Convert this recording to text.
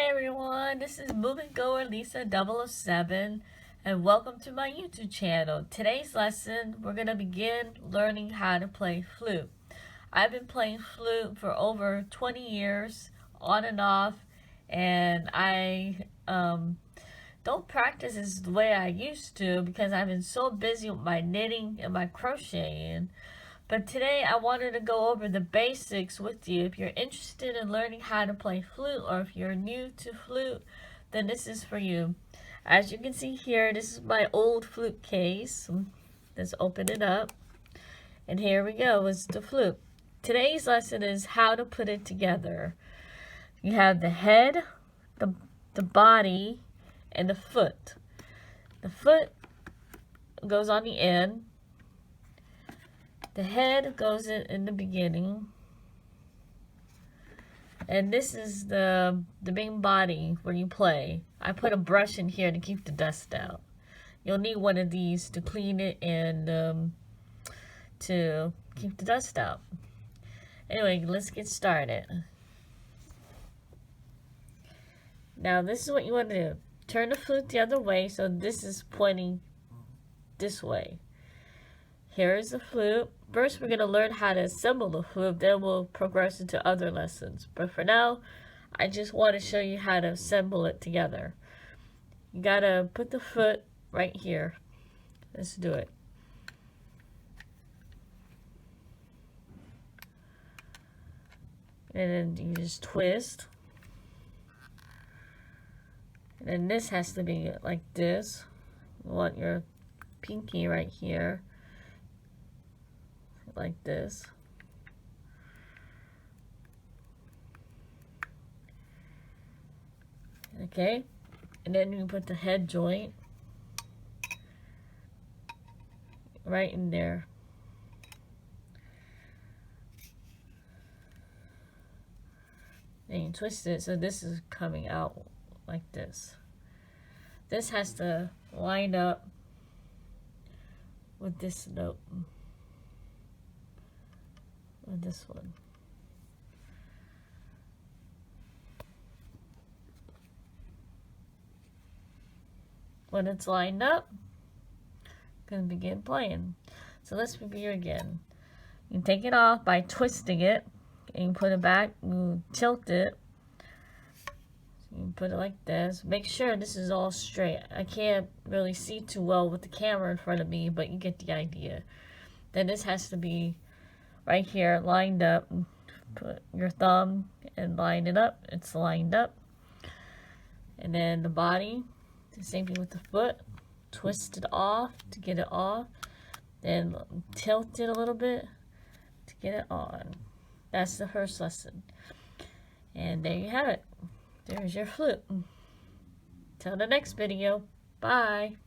everyone, this is Moving Goer Lisa 007 and welcome to my YouTube channel. Today's lesson, we're going to begin learning how to play flute. I've been playing flute for over 20 years, on and off, and I don't practice as the way I used to because I've been so busy with my knitting and my crocheting. But today I wanted to go over the basics with you. If you're interested in learning how to play flute, or if you're new to flute, then this is for you. As you can see here, this is my old flute case. Let's open it up. And here we go, it's the flute. Today's lesson is how to put it together. You have the head, the body, and the foot. The foot goes on the end. The head goes in the beginning, and this is the main body where you play. I put a brush in here to keep the dust out. You'll need one of these to clean it and to keep the dust out. Anyway, let's get started. Now this is what you want to do. Turn the flute the other way so this is pointing this way. Here is the flute. First, we're going to learn how to assemble the flute, then we'll progress into other lessons. But for now, I just want to show you how to assemble it together. You got to put the foot right here. Let's do it. And then you just twist. And then this has to be like this. You want your pinky right here. Like this. Okay, and then you put the head joint right in there. And you twist it so this is coming out like this. This has to line up with this note. This one. When it's lined up, I'm going to begin playing. So let's review again. You take it off by twisting it, and you put it back, you tilt it. You put it like this. Make sure this is all straight. I can't really see too well with the camera in front of me, but you get the idea. Then this has to be right here, lined up. Put your thumb and line it up. It's lined up. And then the body, the same thing with the foot. Twist it off to get it off. Then tilt it a little bit to get it on. That's the first lesson. And there you have it. There's your flute. Till the next video. Bye.